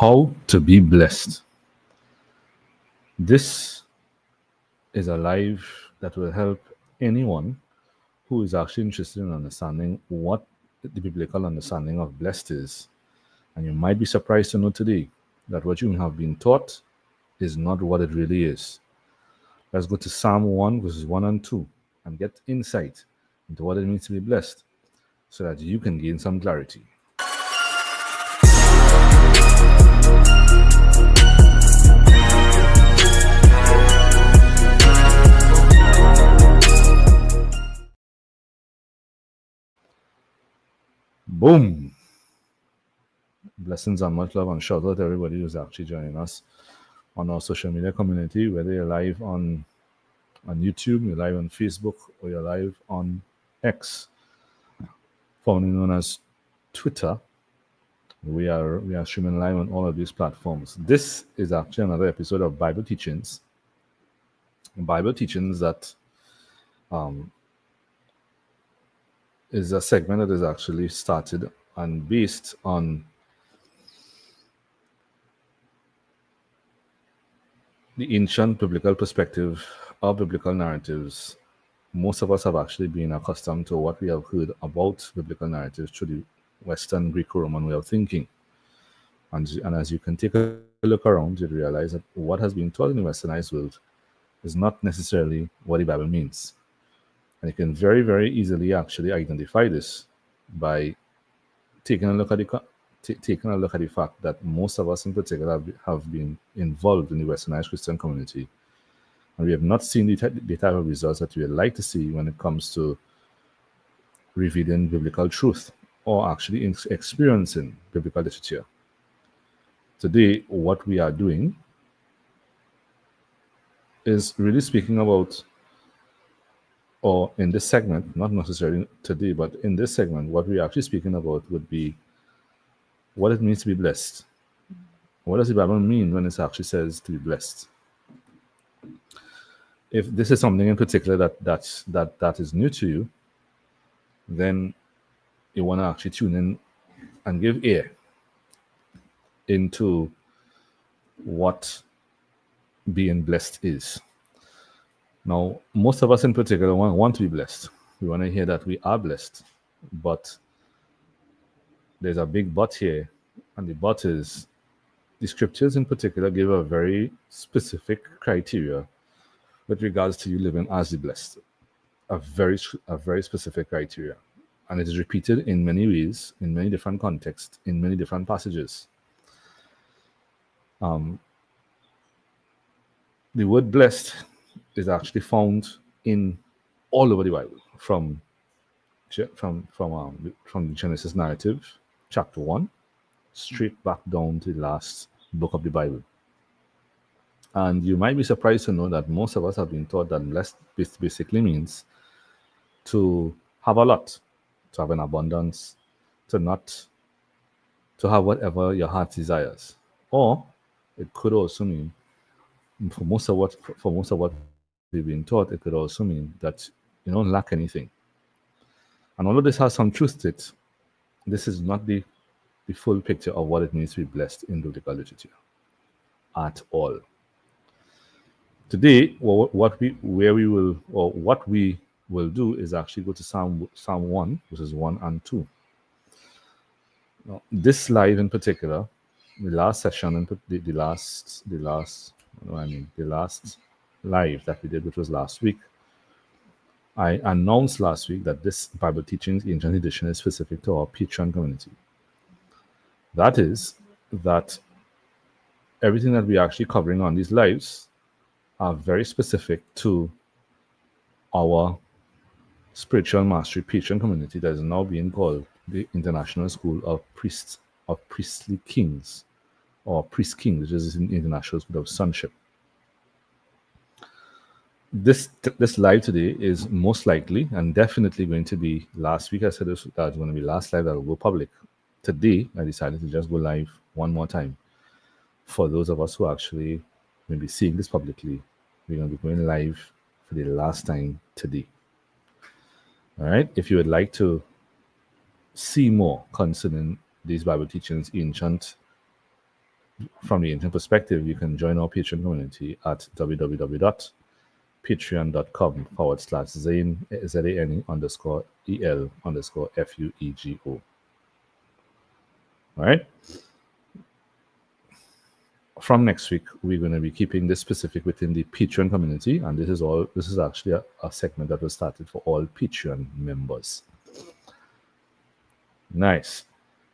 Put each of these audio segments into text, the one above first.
How to be blessed. This is a live that will help anyone who is actually interested in understanding what the biblical understanding of blessed is. And you might be surprised to know today that what you have been taught is not what it really is. Let's go to Psalm 1, verses 1 and 2, and get insight into what it means to be blessed so that you can gain some clarity. Boom! Blessings and much love and shout out to everybody who's actually joining us on our social media community, whether you're live on YouTube, you're live on Facebook, or you're live on X, formerly known as Twitter. We are streaming live on all of these platforms. This is actually another episode of Bible Teachings. Bible Teachings that is a segment that is actually started and based on the ancient biblical perspective of biblical narratives. Most of us have actually been accustomed to what we have heard about biblical narratives through the Western Greco-Roman way of thinking. And as you can take a look around, you realize that what has been taught in the Westernized world is not necessarily what the Bible means. And you can very, very easily actually identify this by taking a look at the fact that most of us in particular have been involved in the Westernized Christian community. And we have not seen the type of results that we would like to see when it comes to revealing biblical truth or actually experiencing biblical literature. Today, what we are doing is really speaking about, or in this segment, not necessarily today, but in this segment, what we're actually speaking about would be what it means to be blessed. What does the Bible mean when it actually says to be blessed? If this is something in particular that is new to you, then you want to actually tune in and give ear into what being blessed is. Now, most of us in particular want to be blessed. We want to hear that we are blessed. But there's a big but here. And the but is the scriptures in particular give a very specific criteria with regards to you living as the blessed. A very specific criteria. And it is repeated in many ways, in many different contexts, in many different passages. The word blessed is actually found in all over the Bible, from the Genesis narrative, chapter 1, straight back down to the last book of the Bible. And you might be surprised to know that most of us have been taught that blessed basically means to have a lot, to have an abundance, to have whatever your heart desires. Or it could also mean, for most of what we've been taught, it could also mean that you don't lack anything. And although this has some truth to it, this is not the full picture of what it means to be blessed in biblical literature at all. Today, what we will do is actually go to Psalm 1, verses 1 and 2. Now, this live in particular, the last session, the last live that we did, which was last week, I announced last week that this Bible Teachings Ancient Edition is specific to our Patreon community. That is, that everything that we're actually covering on these lives are very specific to our Spiritual Mastery Patreon community that is now being called the International School of Priestly Kings, or Priest King, which is an International School of Sonship. This live today is most likely and definitely going to be, last week I said that was going to be last live that will go public. Today, I decided to just go live one more time. For those of us who actually will be seeing this publicly, we're going to be going live for the last time today. All right. If you would like to see more concerning these Bible Teachings Ancient from the ancient perspective, you can join our Patreon community at www.patreon.com/Zane, ZANE underscore EL underscore FUEGO. All right. From next week, we're going to be keeping this specific within the Patreon community, and this is actually a segment that was started for all Patreon members. Nice.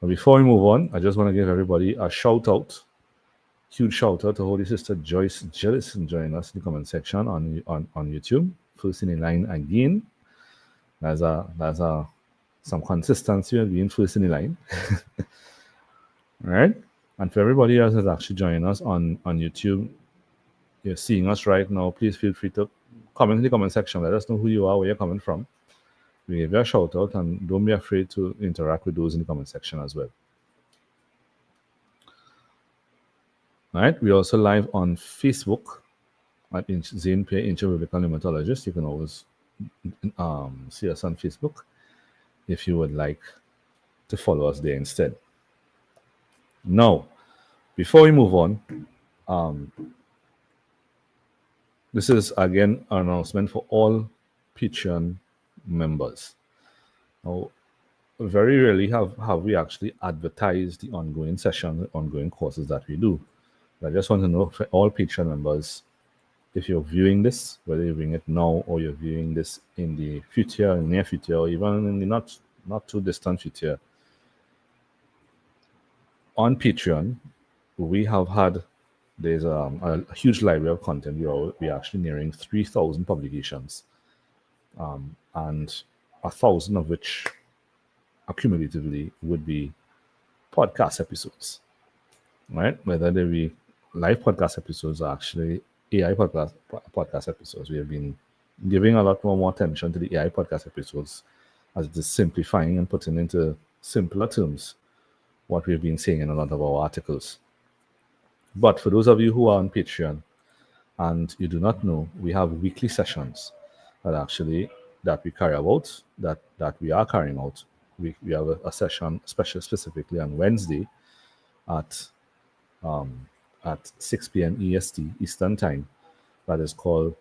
But before we move on, I just want to give everybody a shout out, huge shout out to Holy Sister Joyce Jellison joining us in the comment section on YouTube. First in the line again. There's some consistency of being first in the line. All right. And for everybody else that's actually joining us on YouTube, you're seeing us right now, please feel free to comment in the comment section. Let us know who you are, where you're coming from. We give you a shout out, and don't be afraid to interact with those in the comment section as well. All right. We're also live on Facebook at Zane Pierre, Ancient Biblical Pneumatologist. You can always see us on Facebook if you would like to follow us there instead. Now, before we move on, this is again an announcement for all Patreon members. Now, very rarely have we actually advertised the ongoing session, the ongoing courses that we do. But I just want to know for all Patreon members, if you're viewing this, whether you're viewing it now or you're viewing this in the future, in the near future, or even in the not too distant future, on Patreon, we have had, there's a huge library of content. We're actually nearing 3,000 publications, and 1,000 of which accumulatively would be podcast episodes, right? Whether they be live podcast episodes or actually AI podcast episodes. We have been giving a lot more attention to the AI podcast episodes as it is simplifying and putting into simpler terms what we've been saying in a lot of our articles. But for those of you who are on Patreon and you do not know, we have weekly sessions that we carry out, that we are carrying out. We have a session specifically on Wednesday at 6 p.m. EST, Eastern Time, that is called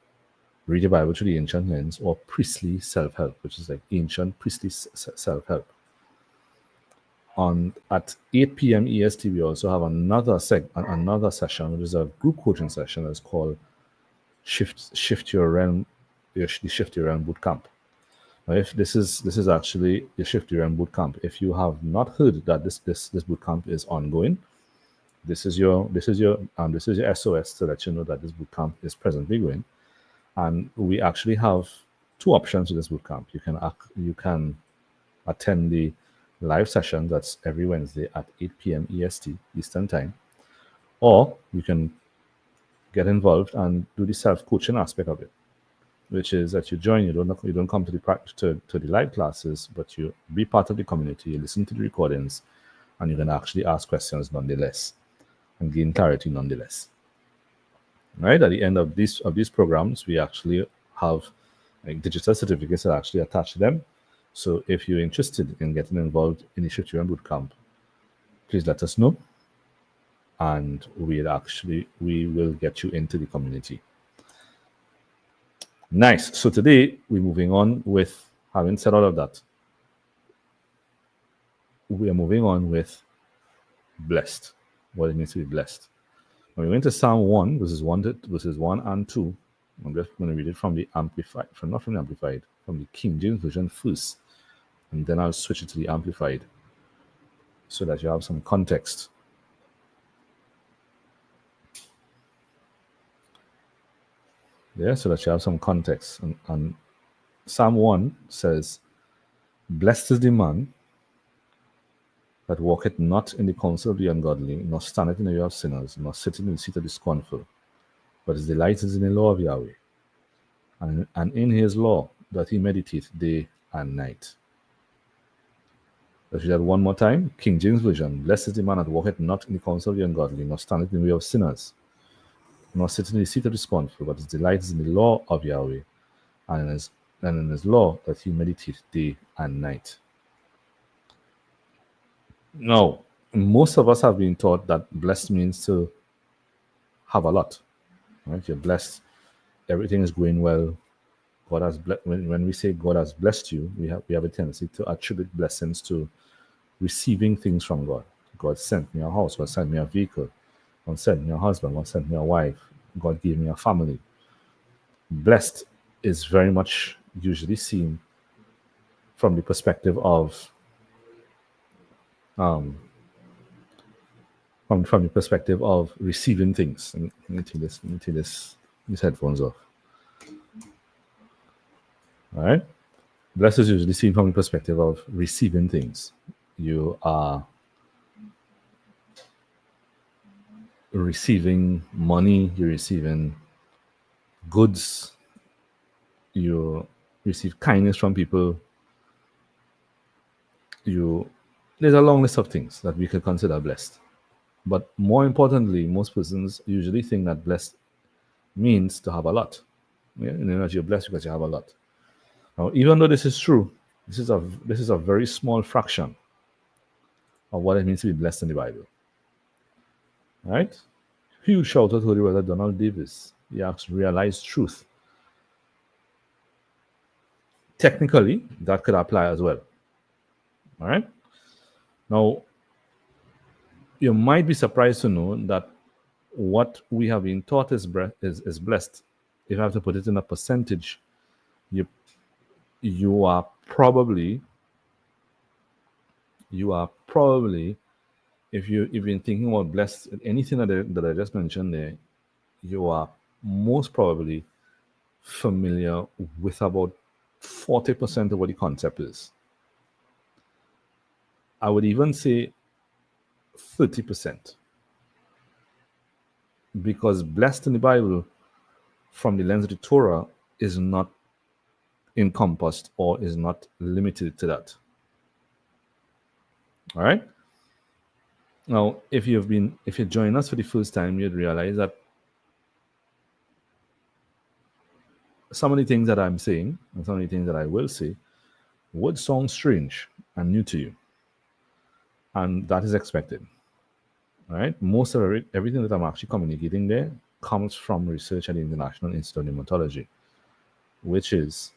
Read the Bible Through the Ancient Lens, or Priestly Self-Help, which is like ancient priestly self-help. At 8 p.m. EST, we also have another session, which is a group coaching session that's called Shift Your Realm, the Shift Your Realm Bootcamp. Now, if this is actually the Shift Your Realm Bootcamp, if you have not heard that this bootcamp is ongoing, this is your SOS to let you know that this bootcamp is presently going. And we actually have two options with this bootcamp. You can attend the live session that's every Wednesday at 8 p.m. EST, Eastern Time, or you can get involved and do the self-coaching aspect of it, which is that you join, you don't come to the live classes, but you be part of the community, you listen to the recordings, and you can actually ask questions nonetheless and gain clarity nonetheless. Right, at the end of these programs, we actually have digital certificates that are actually attached to them. So if you're interested in getting involved in the Shift Your Realm Bootcamp, please let us know, and we will get you into the community. Nice. So today we're moving on with, having said all of that, we are moving on with blessed, what it means to be blessed. When we went to Psalm 1, verses 1 and 2, I'm just going to read it from the Amplified, from the King James Version first, and then I'll switch it to the Amplified so that you have some context. Yeah, so that you have some context. And Psalm 1 says, "Blessed is the man that walketh not in the counsel of the ungodly, nor standeth in the way of sinners, nor sitteth in the seat of the scornful, but his delight is in the law of Yahweh. And in his law doth he meditate day and night." Let's read that one more time. King James Version. "Blessed is the man that walketh not in the counsel of the ungodly, nor standeth in the way of sinners, nor sitteth in the seat of the scornful, but his delight is in the law of Yahweh, and in his law doth he meditate day and night." Now, Most of us have been taught that blessed means to have a lot, right? You're blessed, everything is going well. God has when we say God has blessed you, we have a tendency to attribute blessings to receiving things from God. God sent me a house, God sent me a vehicle, God sent me a husband, God sent me a wife, God gave me a family. Blessed is very much usually seen from the perspective of from the perspective of receiving things. Let me take these headphones off. All right. Blessed is usually seen from the perspective of receiving things. You are receiving money, you're receiving goods, you receive kindness from people, you there's a long list of things that we could consider blessed. But more importantly, most persons usually think that blessed means to have a lot. Yeah, you know that you're blessed because you have a lot. Now, even though this is true, this is a very small fraction of what it means to be blessed in the Bible. Right? Huge shout out to the brother Donald Davis. He asks realized truth. Technically, that could apply as well. All right. Now, you might be surprised to know that what we have been taught is blessed. If I have to put it in a percentage, you you are probably if you've been thinking about blessed anything that I just mentioned there, you are most probably familiar with about 40% of what the concept is. I would even say 30%. Because blessed in the Bible, from the lens of the Torah, is not encompassed or is not limited to that. All right. Now, if you join us for the first time, you'd realize that some of the things that I'm saying and some of the things that I will say would sound strange and new to you, and that is expected. All right. Most of everything that I'm actually communicating there comes from research at the International Institute of Pneumatology, which is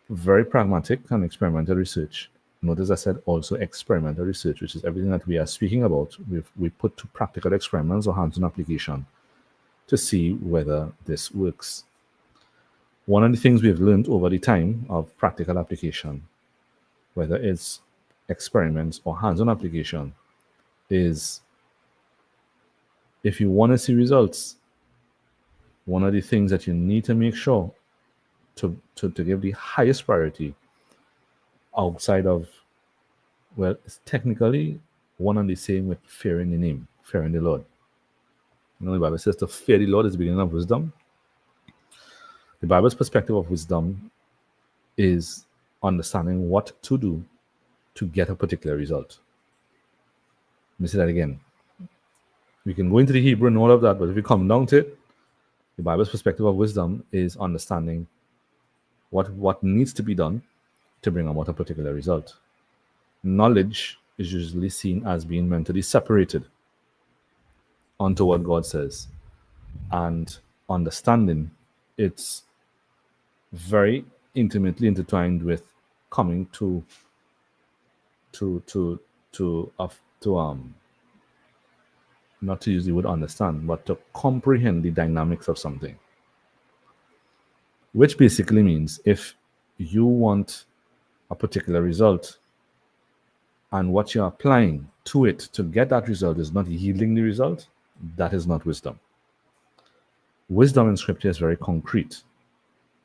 very pragmatic and experimental research. Notice I said also experimental research, which is everything that we are speaking about. We put to practical experiments or hands-on application to see whether this works. One of the things we've learned over the time of practical application, whether it's experiments or hands-on application, is if you want to see results, one of the things that you need to make sure to give the highest priority outside of, well, it's technically one and the same with fearing the name, fearing the Lord. You know, the Bible says to fear the Lord is the beginning of wisdom. The Bible's perspective of wisdom is understanding what to do to get a particular result. Let me say that again. We can go into the Hebrew and all of that, but if we come down to it, the Bible's perspective of wisdom is understanding what needs to be done to bring about a particular result. Knowledge is usually seen as being mentally separated onto what God says, and understanding, it's very intimately intertwined with coming to to to not to use the word understand, but to comprehend the dynamics of something. Which basically means if you want a particular result and what you're applying to it to get that result is not yielding the result, that is not wisdom. Wisdom in scripture is very concrete.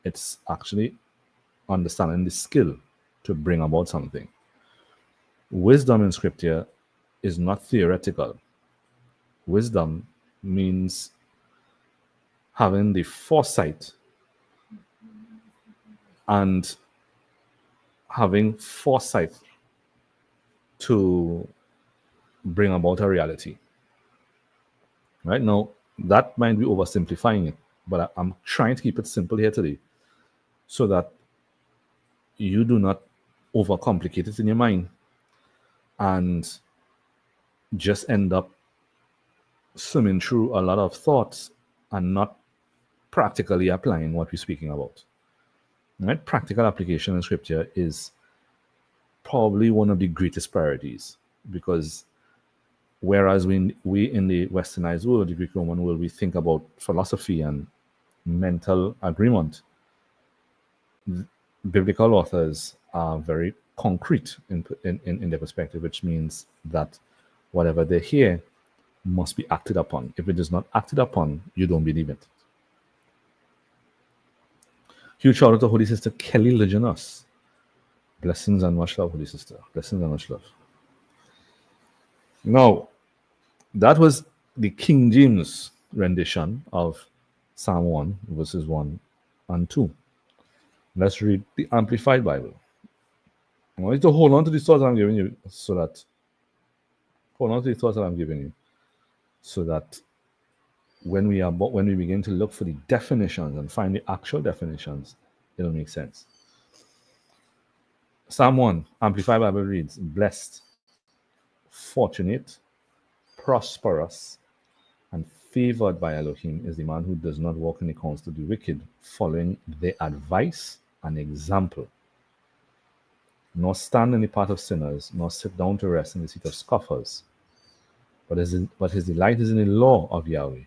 It's actually understanding the skill to bring about something. Wisdom in scripture is not theoretical. Wisdom means having the foresight and having foresight to bring about a reality. Right now, that might be oversimplifying it, but I'm trying to keep it simple here today so that you do not overcomplicate it in your mind and just end up swimming through a lot of thoughts and not practically applying what we're speaking about. Right? Practical application in scripture is probably one of the greatest priorities, because whereas we in the westernized world, the Greek Roman world, we think about philosophy and mental agreement, biblical authors are very concrete in their perspective, which means that whatever they hear must be acted upon. If it is not acted upon, you don't believe it. Huge shout out to Holy Sister Kelly Leginos. Blessings and much love, Holy Sister. Blessings and much love. Now, that was the King James rendition of Psalm 1, verses 1 and 2. Let's read the Amplified Bible. I want you to hold on to the thoughts I'm giving you so that when we begin to look for the definitions and find the actual definitions, it'll make sense. Psalm 1, Amplified Bible reads, blessed, fortunate, prosperous, and favored by Elohim is the man who does not walk in the counsel of the wicked, following their advice and example, nor stand in the path of sinners, nor sit down to rest in the seat of scoffers. But his delight is in the law of Yahweh,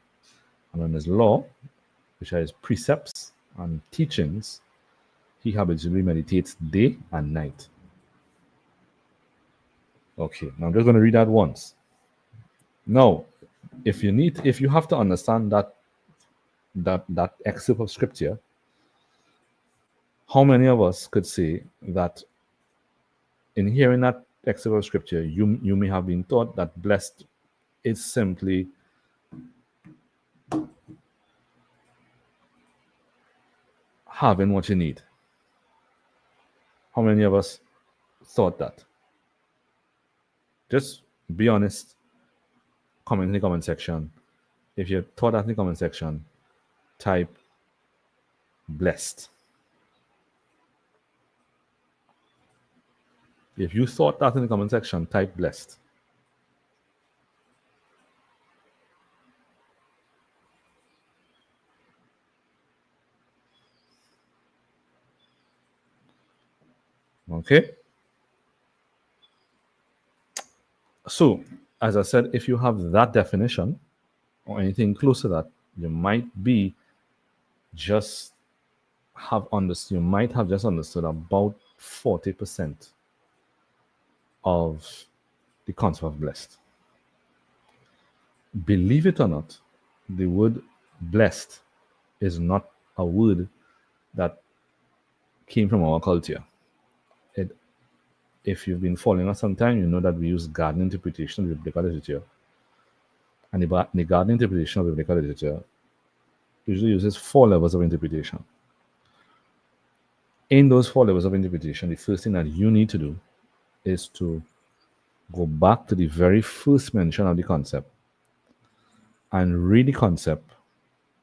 and on his law, which are his precepts and teachings, he habitually meditates day and night. Okay, now I'm just going to read that once. Now, if you have to understand that excerpt of scripture, how many of us could say that in hearing that excerpt of scripture, you may have been taught that blessed is simply having what you need? How many of us thought that? Just be honest. Comment in the comment section. If you thought that in the comment section, type blessed. If you thought that in the comment section, type blessed. Okay? So, as I said, if you have that definition or anything close to that, you might just have understood about 40% of the concept of blessed. Believe it or not, the word blessed is not a word that came from our culture. If you've been following us sometime, you know that we use garden interpretation of biblical literature. And the garden interpretation of biblical literature usually uses 4 levels of interpretation. In those 4 levels of interpretation, the first thing that you need to do is to go back to the very first mention of the concept and read the concept,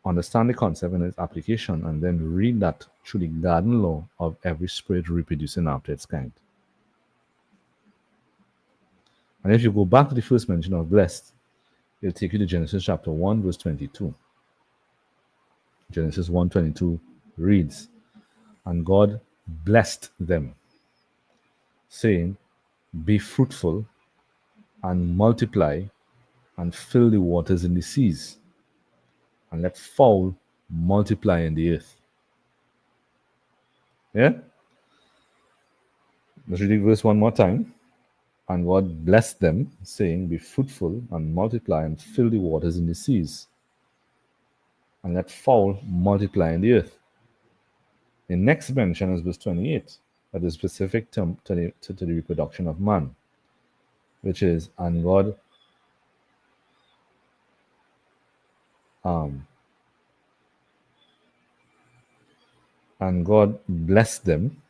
understand the concept and its application, and then read that through the garden law of every spirit reproducing after its kind. And if you go back to the first mention of blessed, it'll take you to Genesis chapter 1, verse 22. Genesis 1:22 reads, and God blessed them, saying, be fruitful and multiply and fill the waters in the seas, and let fowl multiply in the earth. Yeah? Let's read the verse one more time. And God blessed them, saying, be fruitful and multiply and fill the waters in the seas, and let fowl multiply in the earth. The next mention is verse 28, that is specific to the reproduction of man, which is, and God blessed them,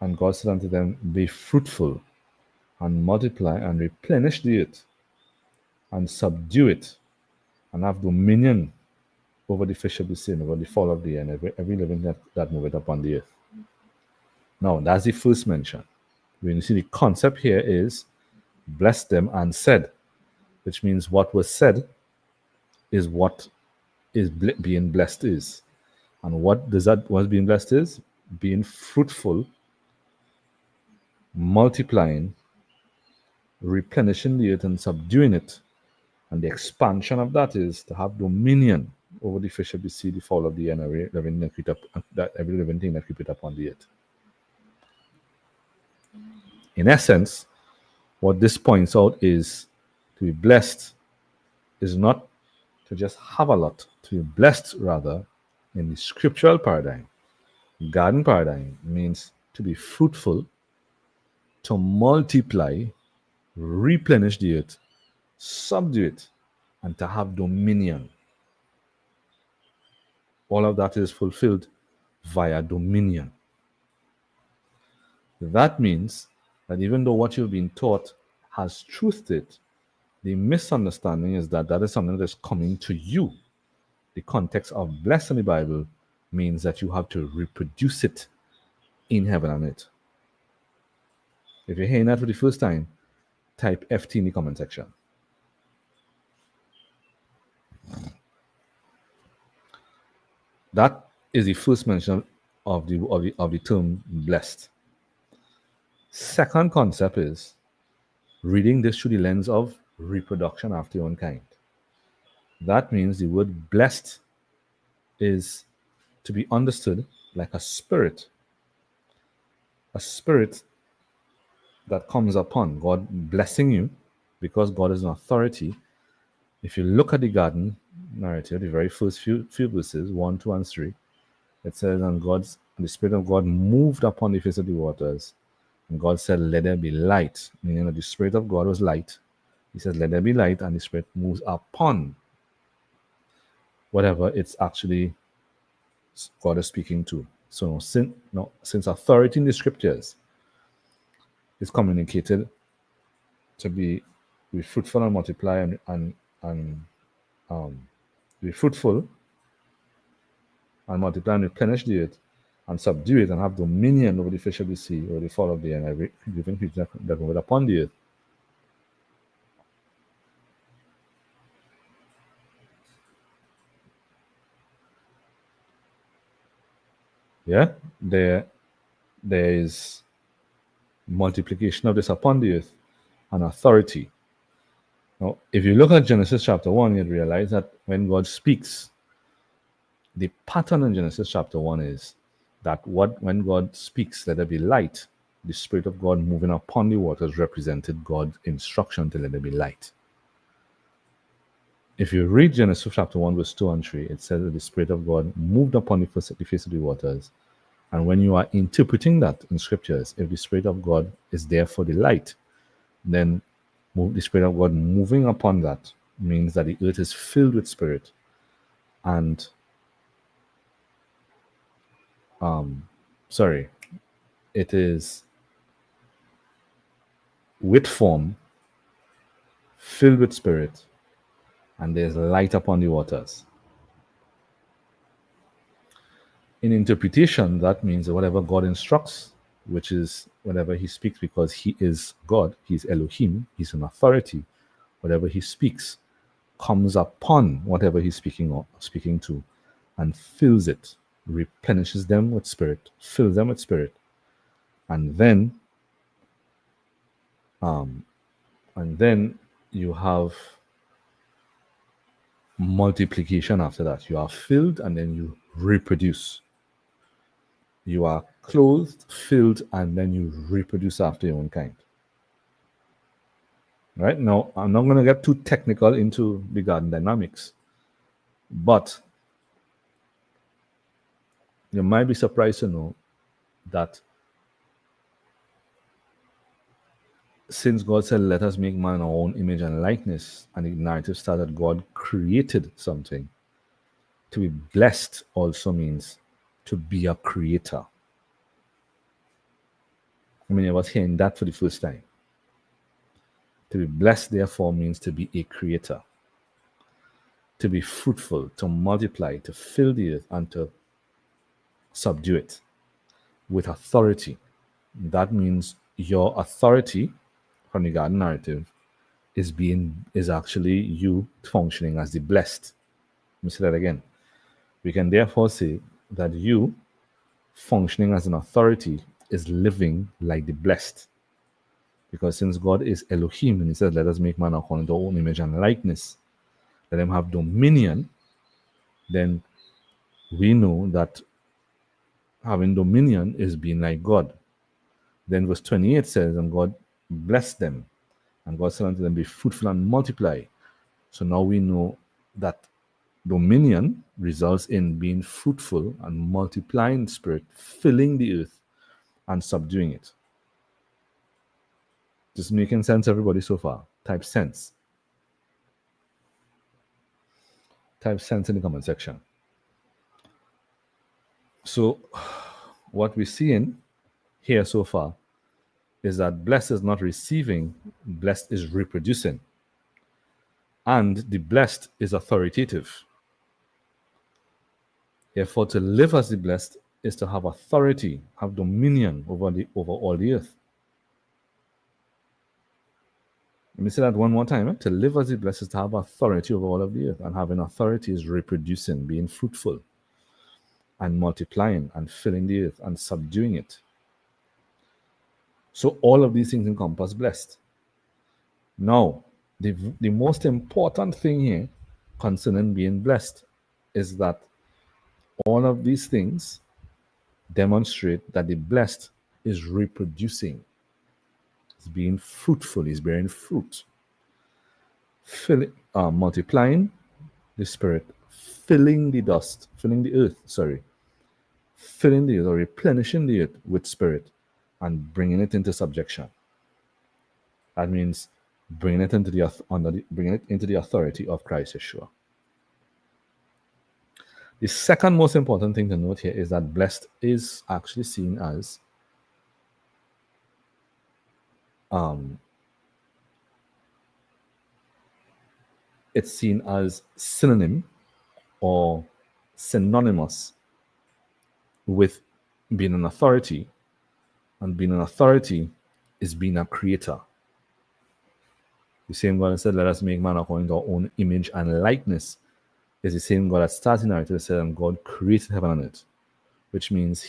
and God said unto them, be fruitful and multiply and replenish the earth and subdue it and have dominion over the fish of the sea, over the fowl of the air, and every living that moveth upon the earth. Now, that's the first mention. When you see the concept here is blessed them and said. which means what was said is what is being blessed is. And what does that, what being blessed is? Being fruitful, multiplying, replenishing the earth and subduing it. And the expansion of that is to have dominion over the fish of the sea, the fowl of the air, and every living that every living thing that creepeth upon the earth. In essence, what this points out is to be blessed is not to just have a lot, to be blessed rather in the scriptural paradigm, garden paradigm means to be fruitful, to multiply, replenish the earth, subdue it, and to have dominion. All of that is fulfilled via dominion. That means that even though what you've been taught has truth to it, the misunderstanding is that that is something that is coming to you. The context of blessed in the Bible means that you have to reproduce it in heaven and earth. If you're hearing that for the first time, type FT in the comment section. That is the first mention of the term blessed. Second concept is reading this through the lens of reproduction after your own kind. That means the word blessed is to be understood like a spirit that comes upon God blessing you because God is an authority. If you look at the garden narrative, the very first few verses, 1, 2, and 3, it says, and the Spirit of God moved upon the face of the waters. And God said, let there be light. Meaning that the Spirit of God was light. He says, let there be light, and the Spirit moves upon whatever it's actually God is speaking to. So since authority in the scriptures is communicated to be fruitful and multiply and be fruitful and multiply and replenish the earth and subdue it and have dominion over the fish of the sea, or the fowl of the air, and every living creature that moveth upon the earth. Yeah, there is multiplication of this upon the earth and authority. Now, if you look at Genesis chapter 1, you'd realize that when God speaks, the pattern in Genesis chapter 1 is that when God speaks, let there be light, the Spirit of God moving upon the waters represented God's instruction to let there be light. If you read Genesis chapter 1, verse 2 and 3, it says that the Spirit of God moved upon the face of the waters. And when you are interpreting that in scriptures, if the Spirit of God is there for the light, then the Spirit of God moving upon that means that the earth is filled with Spirit. And it is with form, filled with Spirit, and there's light upon the waters. In interpretation, that means that whatever God instructs, which is whenever he speaks, because he is God, he's Elohim, he's an authority, whatever he speaks comes upon whatever he's speaking to and fills it, replenishes them with Spirit, fills them with Spirit, and then you have multiplication after that. You are filled and then you reproduce. You are clothed, filled, and then you reproduce after your own kind. Right? Now, I'm not going to get too technical into the garden dynamics, but you might be surprised to know that since God said, let us make man in our own image and likeness, and the narrative started, God created something. To be blessed also means to be a creator. I mean, I was hearing that for the first time. To be blessed, therefore, means to be a creator. To be fruitful, to multiply, to fill the earth, and to subdue it with authority. That means your authority from the garden narrative is actually you functioning as the blessed. Let me say that again. We can therefore say that you functioning as an authority is living like the blessed. Because since God is Elohim and he says, let us make man according to our own image and likeness, let them have dominion, then we know that having dominion is being like God. Then verse 28 says, and God blessed them, and God said unto them, be fruitful and multiply. So now we know that dominion results in being fruitful and multiplying spirit, filling the earth and subduing it. Just making sense, everybody, so far? Type sense. Type sense in the comment section. So what we're seeing here so far is that blessed is not receiving, blessed is reproducing. And the blessed is authoritative. Therefore, to live as the blessed is to have authority, have dominion over all the earth. Let me say that one more time. To live as the blessed is to have authority over all of the earth. And having authority is reproducing, being fruitful, and multiplying, and filling the earth, and subduing it. So all of these things encompass blessed. Now, the most important thing here concerning being blessed is that all of these things demonstrate that the blessed is reproducing. It's being fruitful, is bearing fruit, multiplying the spirit, filling the earth, or replenishing the earth with spirit and bringing it into subjection. That means bringing it into the authority of Christ Yeshua. The second most important thing to note here is that blessed is actually seen as it's seen as synonym or synonymous with being an authority, and being an authority is being a creator. The same God that said, let us make man according to our own image and likeness, is the same God that starts in narrative said, and God created heaven and earth, which means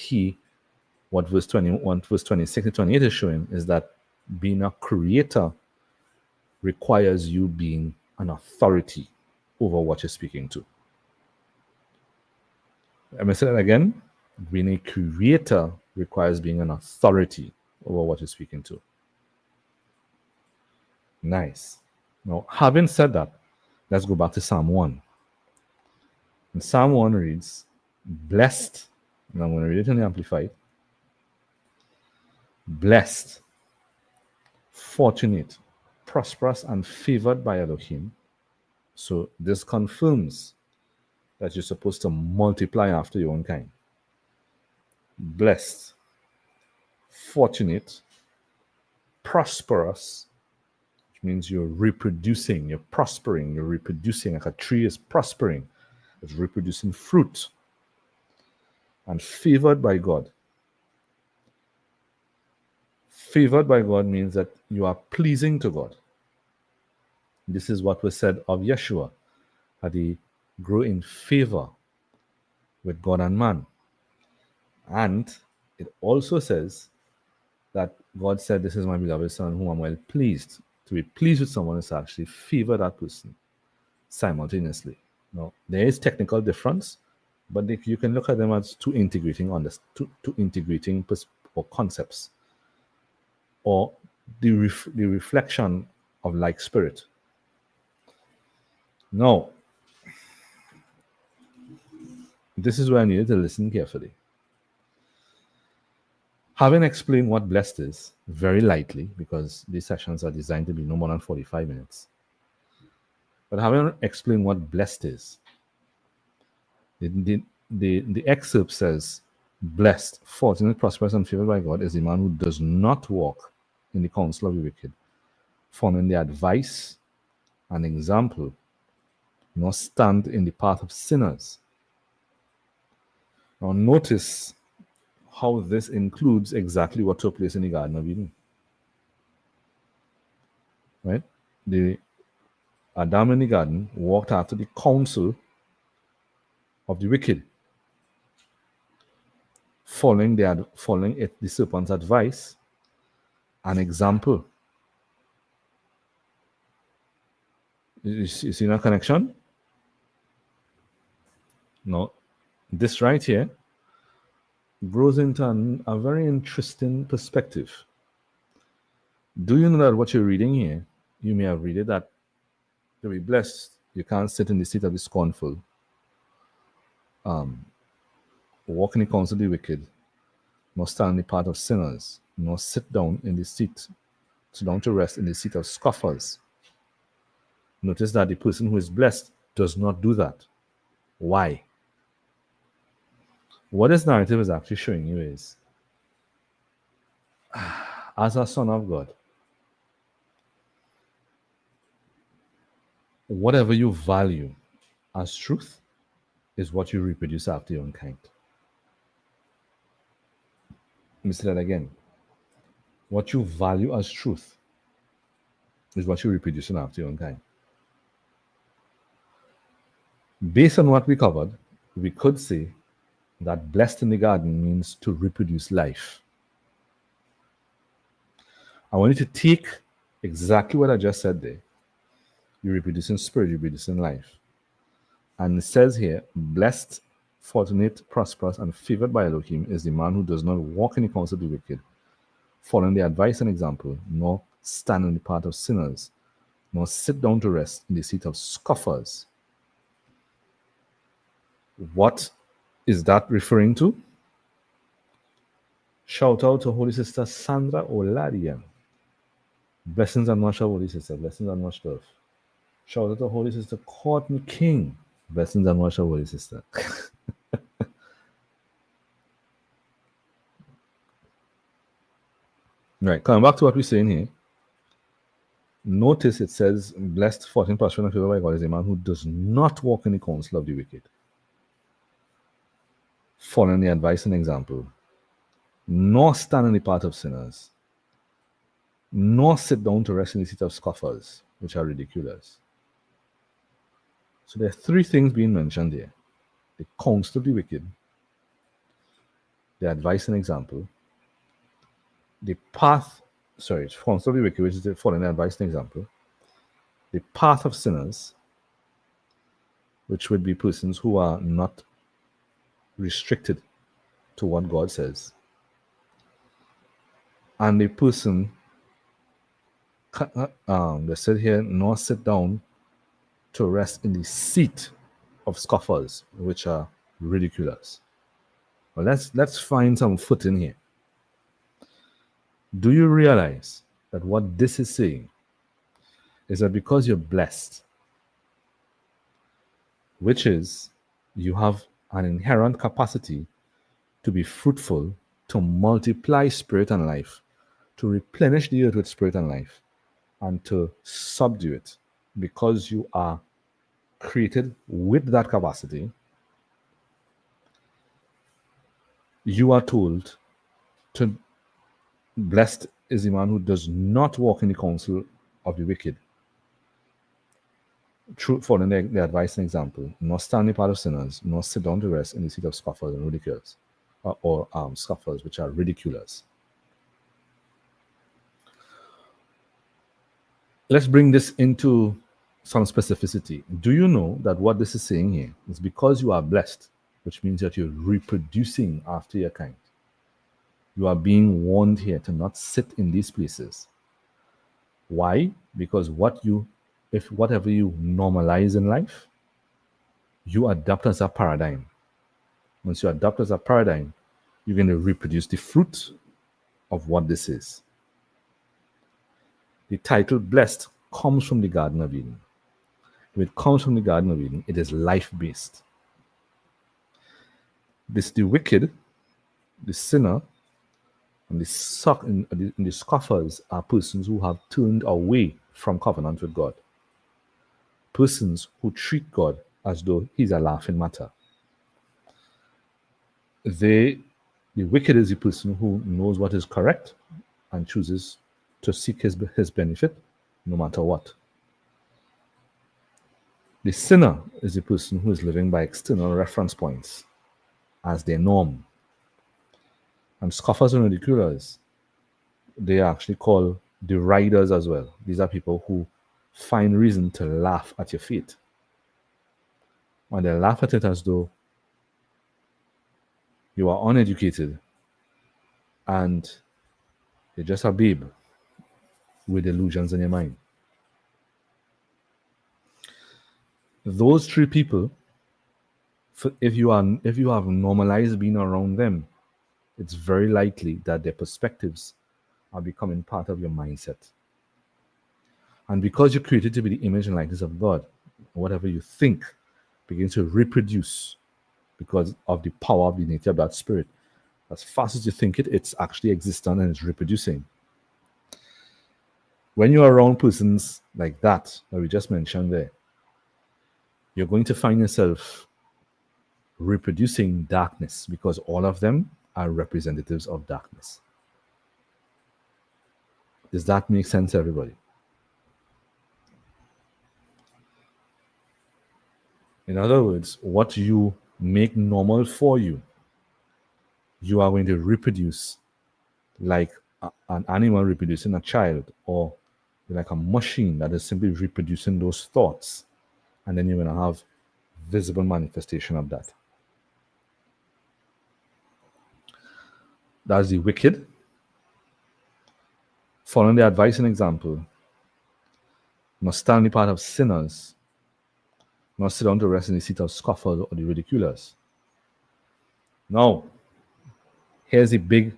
what verse 26 and 28 is showing is that being a creator requires you being an authority over what you're speaking to. Let me say that again. Being a creator requires being an authority over what you're speaking to. Nice. Now, having said that, let's go back to Psalm 1. And Psalm 1 reads, blessed, and I'm going to read it in the Amplified, blessed, fortunate, prosperous, and favored by Elohim. So this confirms that you're supposed to multiply after your own kind. Blessed, fortunate, prosperous, which means you're reproducing, you're prospering, you're reproducing, like a tree is prospering, it's reproducing fruit, and favored by God. Favored by God means that you are pleasing to God. This is what was said of Yeshua, that he grew in favor with God and man. And it also says that God said, this is my beloved son whom I'm well pleased. To be pleased with someone is to actually favor that person simultaneously. Now, there is technical difference, but you can look at them as two integrating or concepts, or the reflection of like spirit. Now, this is where I needed to listen carefully. Having explained what blessed is very lightly, because these sessions are designed to be no more than 45 minutes, but having explained what blessed is, the excerpt says, blessed, fortunate, prosperous, and favored by God is the man who does not walk in the counsel of the wicked, following the advice and example, nor stand in the path of sinners. Now notice how this includes exactly what took place in the Garden of Eden. Right? The Adam in the garden walked after the counsel of the wicked, following the serpent's advice and example. You see that connection? No. This right here grows into a very interesting perspective. Do you know that what you're reading here, you may have read it that to be blessed, you can't sit in the seat of the scornful, walk in the counsel of the wicked, nor stand in the path of sinners, nor sit down to rest in the seat of scoffers. Notice that the person who is blessed does not do that. Why? What this narrative is actually showing you is, as a son of God, whatever you value as truth is what you reproduce after your own kind. Let me say that again. What you value as truth is what you're reproducing after your own kind. Based on what we covered, we could say that blessed in the garden means to reproduce life. I want you to take exactly what I just said there. You're reproducing spirit, you're reproducing life. And it says here, blessed, fortunate, prosperous, and favored by Elohim is the man who does not walk in the counsel of the wicked, following the advice and example, nor stand in the path of sinners, nor sit down to rest in the seat of scoffers. What is that referring to? Shout out to Holy Sister Sandra Oladian. Blessings and much love, Holy Sister. Blessings and much love. Shout out to Holy Sister Courtney King. Blessings and much love, Holy Sister. Right, coming back to what we're saying here. Notice it says, blessed, fortunate, prosperous, and favored by God is a man who does not walk in the counsel of the wicked, following the advice and example, nor stand in the path of sinners, nor sit down to rest in the seat of scoffers, which are ridiculous. So there are three things being mentioned here: the counsel of the wicked, the advice and example, the path, counsel of the wicked, which is the following the advice and example, the path of sinners, which would be persons who are not restricted to what God says, and the person they said here, nor sit down to rest in the seat of scoffers, which are ridiculous. Well, let's find some footing here. Do you realize that what this is saying is that because you're blessed, which is you have an inherent capacity to be fruitful, to multiply spirit and life, to replenish the earth with spirit and life, and to subdue it, because you are created with that capacity, you are told to blessed is the man who does not walk in the counsel of the wicked, following the advice and example, nor stand in the path of sinners, nor sit down to rest in the seat of scoffers and ridiculous, or scoffers, which are ridiculous. Let's bring this into some specificity. Do you know that what this is saying here is because you are blessed, which means that you're reproducing after your kind. You are being warned here to not sit in these places. Why? Because whatever you normalize in life, you adopt as a paradigm. Once you adopt as a paradigm, you're going to reproduce the fruit of what this is. The title blessed comes from the Garden of Eden. If it comes from the Garden of Eden, it is life-based. The wicked, the sinner, and the scoffers are persons who have turned away from covenant with God. Persons who treat God as though he's a laughing matter. The wicked is the person who knows what is correct and chooses to seek his benefit no matter what. The sinner is the person who is living by external reference points as their norm. And scoffers and ridiculers, they are actually called deriders as well. These are people who find reason to laugh at your fate. And they laugh at it as though you are uneducated and you're just a babe with illusions in your mind. Those three people, if you have normalized being around them, it's very likely that their perspectives are becoming part of your mindset. And because you're created to be the image and likeness of God, whatever you think begins to reproduce because of the power of the nature of that spirit. As fast as you think it, it's actually existent and it's reproducing. When you're around persons like that we just mentioned there, you're going to find yourself reproducing darkness because all of them are representatives of darkness. Does that make sense, everybody? In other words, what you make normal for you, you are going to reproduce like an animal reproducing a child, or like a machine that is simply reproducing those thoughts. And then you're going to have visible manifestation of that. That's the wicked. Following the advice and example, must stand the part of sinners, not sit down to rest in the seat of scoffers or the ridiculers. Now, here's the big,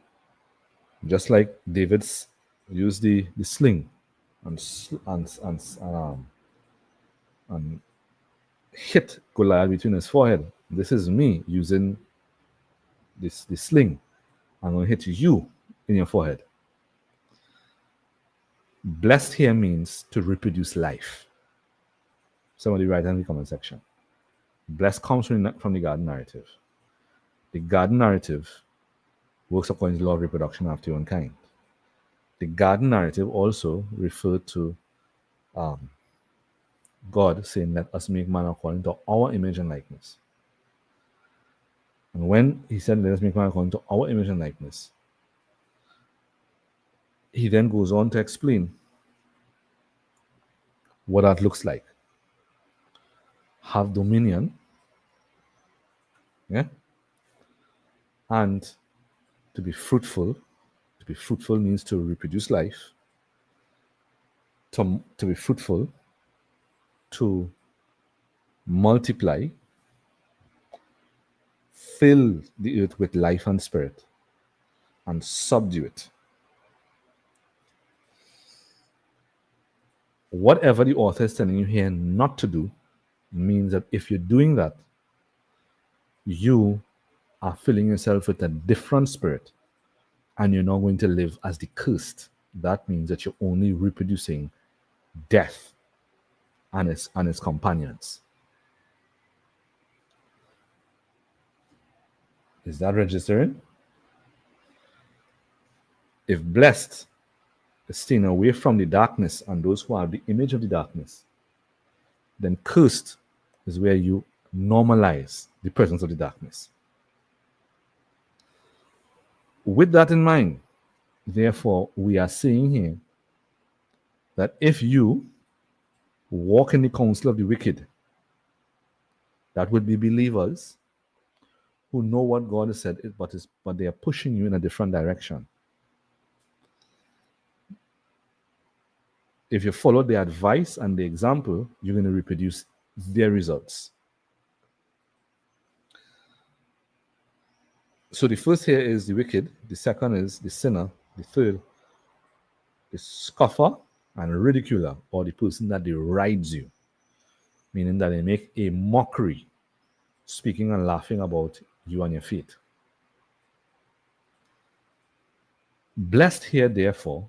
just like David's used the sling and hit Goliath between his forehead. This is me using this sling. I'm going to hit you in your forehead. Blessed here means to reproduce life. Somebody write in the comment section. Blessed comes from the garden narrative. The garden narrative works according to the law of reproduction after your own kind. The garden narrative also referred to God saying, let us make man according to our image and likeness. And when he said, let us make man according to our image and likeness, he then goes on to explain what that looks like. Have dominion, yeah, and to be fruitful. To be fruitful means to reproduce life. To be fruitful, to multiply, fill the earth with life and spirit, and subdue it. Whatever the author is telling you here not to do means that if you're doing that, you are filling yourself with a different spirit and you're not going to live as the cursed. That means that you're only reproducing death and its companions. Is that registering? If blessed is staying away from the darkness and those who have the image of the darkness, then cursed is where you normalize the presence of the darkness. With that in mind, therefore, we are saying here that if you walk in the counsel of the wicked, that would be believers who know what God has said, but they are pushing you in a different direction. If you follow the advice and the example, you're going to reproduce their results. So the first here is the wicked, the second is the sinner, the third is scoffer and ridiculer, or the person that derides you, meaning that they make a mockery, speaking and laughing about you and your faith. Blessed here, therefore,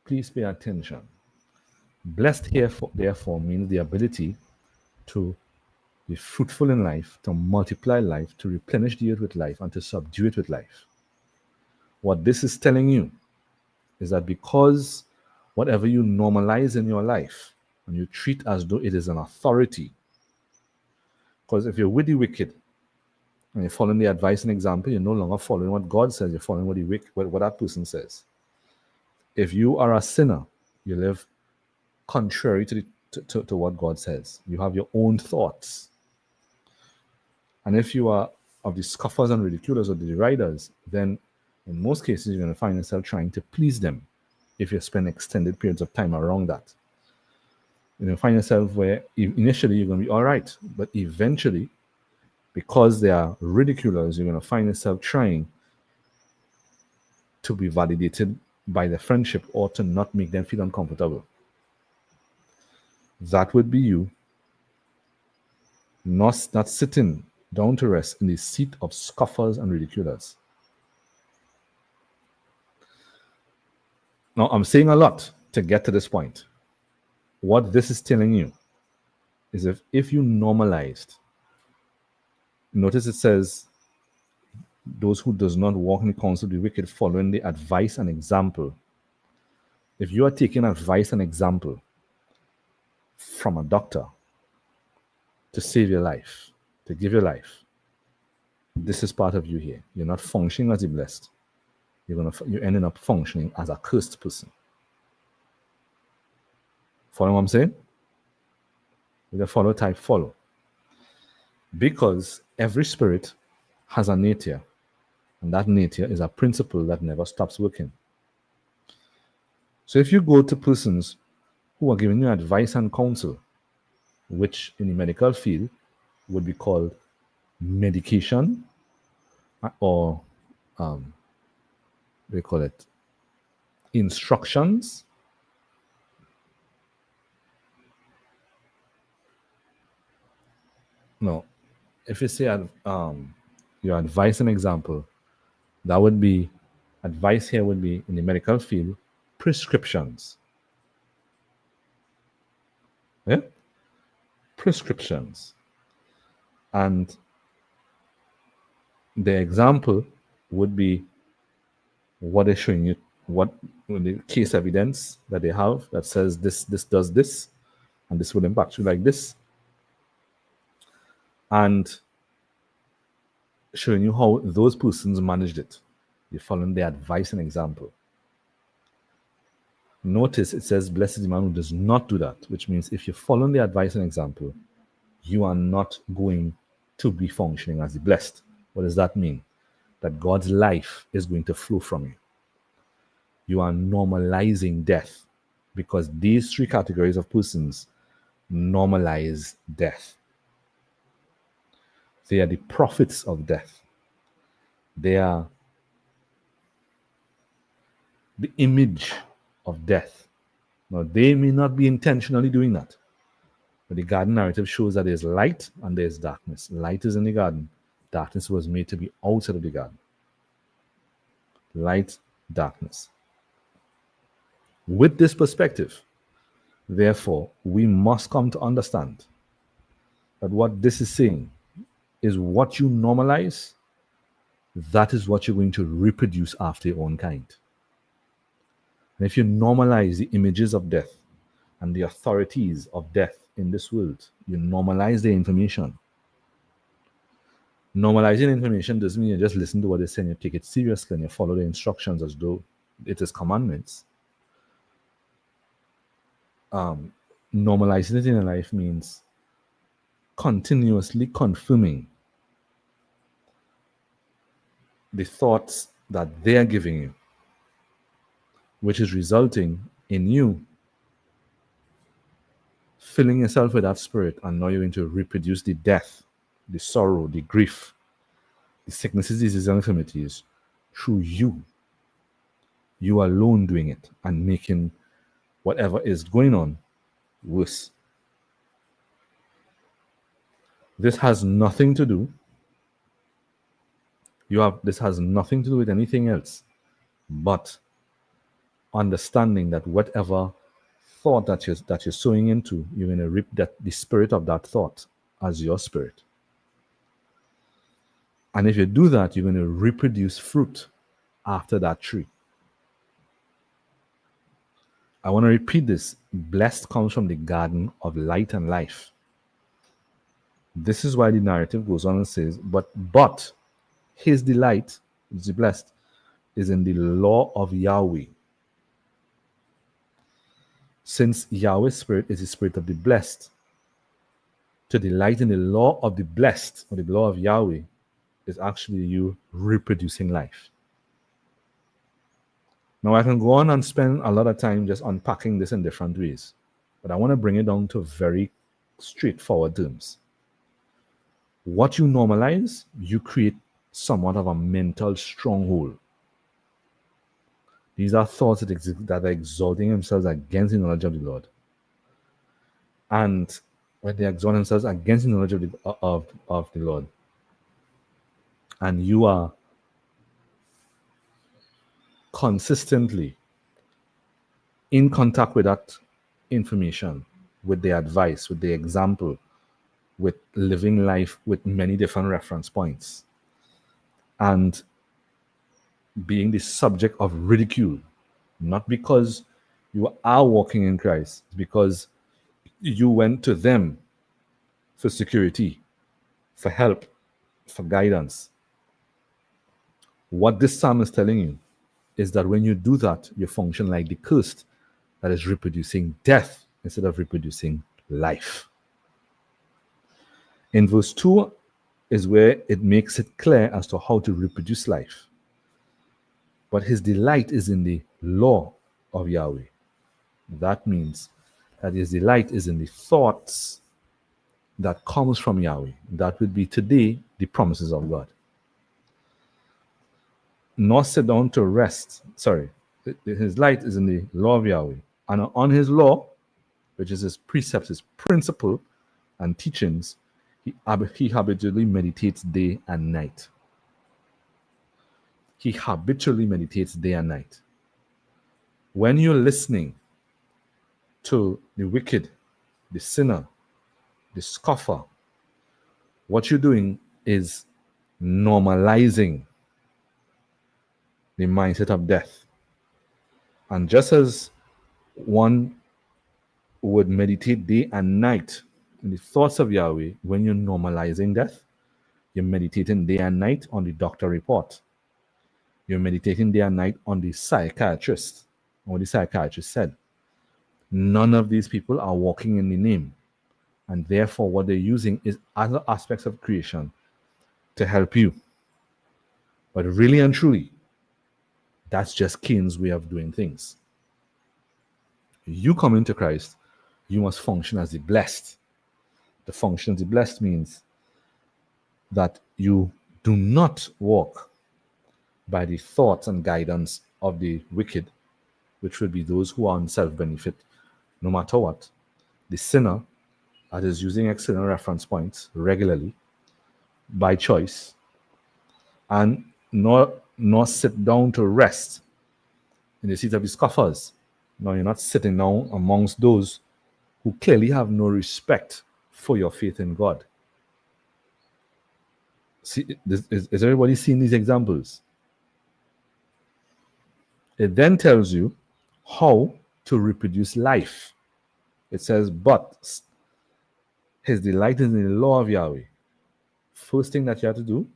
please pay attention. Blessed here, therefore, means the ability to be fruitful in life, to multiply life, to replenish the earth with life, and to subdue it with life. What this is telling you is that because whatever you normalize in your life and you treat as though it is an authority, Because if you're with the wicked and you're following the advice and example, you're no longer following what God says, you're following what that person says. If you are a sinner, you live contrary to what God says. You have your own thoughts. And if you are of the scoffers and ridiculers or the deriders, then in most cases you're going to find yourself trying to please them if you spend extended periods of time around that. You're going to find yourself where initially you're going to be all right, but eventually, because they are ridiculers, you're going to find yourself trying to be validated by the friendship or to not make them feel uncomfortable. That would be you not sitting down to rest in the seat of scoffers and ridiculers. Now, I'm saying a lot to get to this point. What this is telling you is if you normalized, notice it says, those who does not walk in the counsel of the wicked, following the advice and example. If you are taking advice and example from a doctor to save your life, to give your life, this is part of you here. You're not functioning as a blessed. You're ending up functioning as a cursed person. Follow what I'm saying? With a follow type, follow. Because every spirit has a nature, and that nature is a principle that never stops working. So if you go to persons who are giving you advice and counsel, which in the medical field would be called medication, or they call it instructions. No, if you say your advice and example, that would be advice here would be in the medical field, prescriptions. Yeah? Prescriptions. And the example would be what they're showing you, what the case evidence that they have that says this does this, and this will impact you like this. And showing you how those persons managed it. You're following their advice and example. Notice it says, blessed is the man who does not do that, which means if you're following the advice and example, you are not going to be functioning as the blessed. What does that mean? That God's life is going to flow from you. You are normalizing death, because these three categories of persons normalize death. They are the prophets of death. They are the image of death. Now, they may not be intentionally doing that, but the garden narrative shows that there's light and there's darkness. Light is in the garden. Darkness was made to be outside of the garden. Light, darkness. With this perspective, therefore, we must come to understand that what this is saying is what you normalize, that is what you're going to reproduce after your own kind. And if you normalize the images of death and the authorities of death in this world, you normalize the information. Normalizing information doesn't mean you just listen to what they're saying, you take it seriously and you follow the instructions as though it is commandments. Normalizing it in your life means continuously confirming the thoughts that they are giving you, which is resulting in you filling yourself with that spirit, and now you're going to reproduce the death, the sorrow, the grief, the sicknesses, diseases, and infirmities through you. You alone doing it and making whatever is going on worse. This has nothing to do. This has nothing to do with anything else, but understanding that whatever thought that you're sowing into, you're going to reap the spirit of that thought as your spirit. And if you do that, you're going to reproduce fruit after that tree. I want to repeat this. Blessed comes from the garden of light and life. This is why the narrative goes on and says, but his delight, is blessed, is in the law of Yahweh. Since Yahweh's spirit is the spirit of the blessed, to delight in the law of the blessed, or the law of Yahweh, is actually you reproducing life. Now, I can go on and spend a lot of time just unpacking this in different ways, but I want to bring it down to very straightforward terms. What you normalize, you create somewhat of a mental stronghold. These are thoughts that are exalting themselves against the knowledge of the Lord. And when they exalt themselves against the knowledge of the Lord, and you are consistently in contact with that information, with the advice, with the example, with living life with many different reference points, and being the subject of ridicule, not because you are walking in Christ, because you went to them for security, for help, for guidance. What this psalm is telling you is that when you do that, you function like the cursed that is reproducing death instead of reproducing life. In verse 2 is where it makes it clear as to how to reproduce life. But his delight is in the law of Yahweh. That means that his delight is in the thoughts that comes from Yahweh. That would be today the promises of God. Nor sit down to rest. Sorry. His light is in the law of Yahweh. And on his law, which is his precepts, his principle and teachings, he habitually meditates day and night. He habitually meditates day and night. When you're listening to the wicked, the sinner, the scoffer, what you're doing is normalizing the mindset of death. And just as one would meditate day and night in the thoughts of Yahweh, when you're normalizing death, you're meditating day and night on the doctor report. You're meditating day and night on the psychiatrist, what the psychiatrist said. None of these people are walking in the name. And therefore, what they're using is other aspects of creation to help you. But really and truly, that's just Cain's way of doing things. You come into Christ, you must function as the blessed. The function as the blessed means that you do not walk by the thoughts and guidance of the wicked, which would be those who are on self-benefit, no matter what. The sinner that is using external reference points regularly by choice, and nor sit down to rest in the seat of the scoffers. No, you're not sitting down amongst those who clearly have no respect for your faith in God. See, is everybody seeing these examples? It then tells you how to reproduce life. It says, but his delight is in the law of Yahweh. First thing that you have to do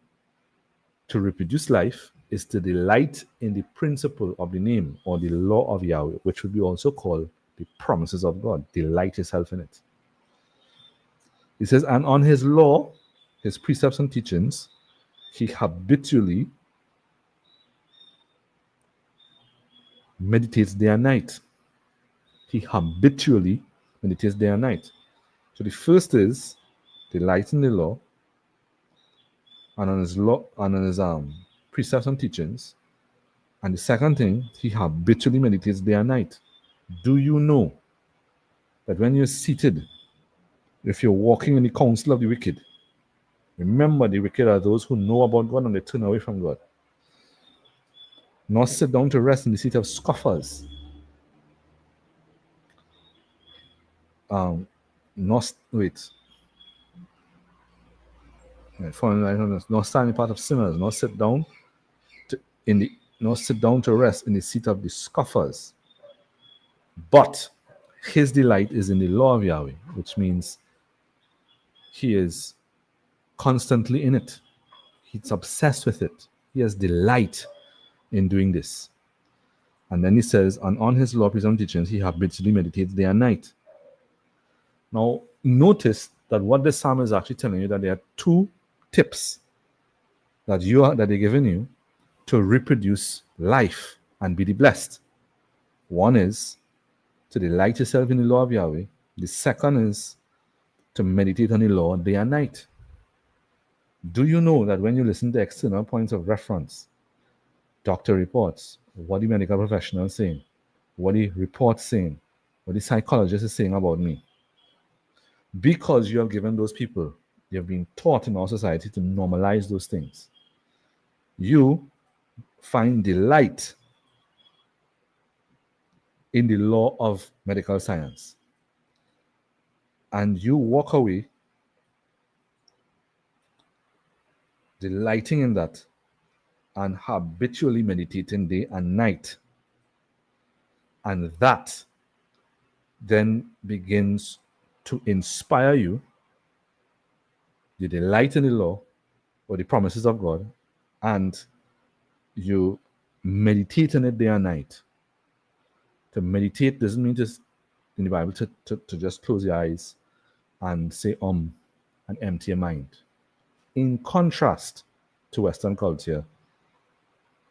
to reproduce life is to delight in the principle of the name or the law of Yahweh, which would be also called the promises of God. Delight yourself in it. He says, and on his law, his precepts and teachings, he habitually meditates day and night. He habitually meditates day and night. So the first is delight in the law, and on his law and on his precepts and teachings. And the second thing, he habitually meditates day and night. Do you know that when you're seated, if you're walking in the counsel of the wicked, remember the wicked are those who know about God and they turn away from God. Nor sit down to rest in the seat of scoffers. Nor stand in the path of sinners, nor sit down to rest in the seat of the scoffers. But his delight is in the law of Yahweh, which means he is constantly in it. He's obsessed with it. He has delight in doing this. And then he says, and on his law, precepts, and teachings, he habitually meditates day and night. Now, notice that what the psalm is actually telling you, that there are two tips that they're giving you to reproduce life and be blessed. One is to delight yourself in the law of Yahweh. The second is to meditate on the law day and night. Do you know that when you listen to external points of reference, doctor reports, what the medical professional is saying, what the report's saying, what the psychologist is saying about me, because you have given those people, they have been taught in our society to normalize those things, you find delight in the law of medical science, and you walk away delighting in that and habitually meditating day and night. And that then begins to inspire you. You delight in the law or the promises of God, and you meditate on it day and night. To meditate doesn't mean just in the Bible to just close your eyes and say and empty your mind. In contrast to Western culture,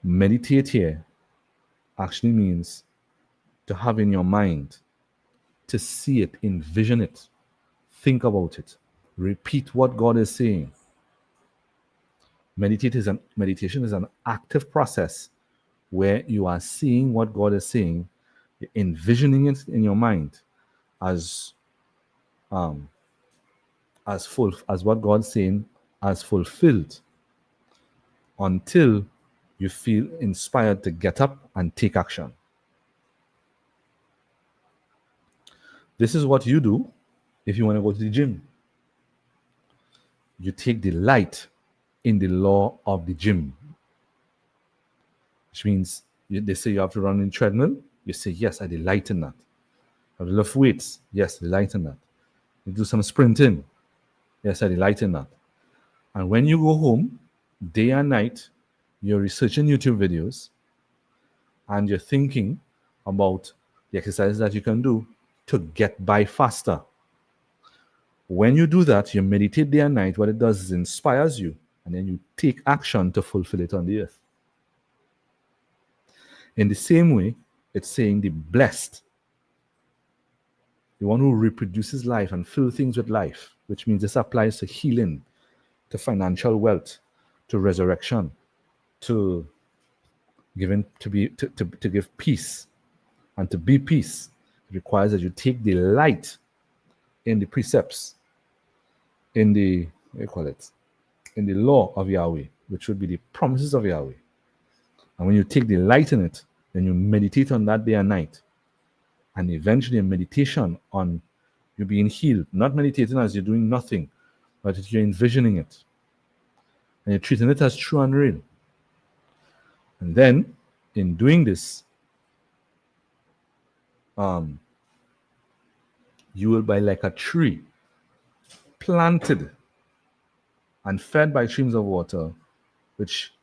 meditate here actually means to have in your mind, to see it, envision it, think about it, repeat what God is saying. Meditation is an active process where you are seeing what God is saying, you're envisioning it in your mind as what God's saying as fulfilled, until you feel inspired to get up and take action. This is what you do if you want to go to the gym. You take delight in the law of the gym, which means they say you have to run in treadmill. You say, yes, I delight in that. I lift weights. Yes, I delight in that. You do some sprinting. Yes, I delight in that. And when you go home, day and night, you're researching YouTube videos and you're thinking about the exercises that you can do to get by faster. When you do that, you meditate day and night. What it does is inspires you, and then you take action to fulfill it on the earth. In the same way, it's saying the blessed, the one who reproduces life and fills things with life, which means this applies to healing, to financial wealth, to resurrection, to give peace, and to be peace. It requires that you take delight in the precepts, in the in the law of Yahweh, which would be the promises of Yahweh. And when you take delight in it, then you meditate on that day and night. And eventually a meditation on you being healed, not meditating as you're doing nothing, but you're envisioning it. And you're treating it as true and real. And then, in doing this, you will be like a tree planted and fed by streams of water, which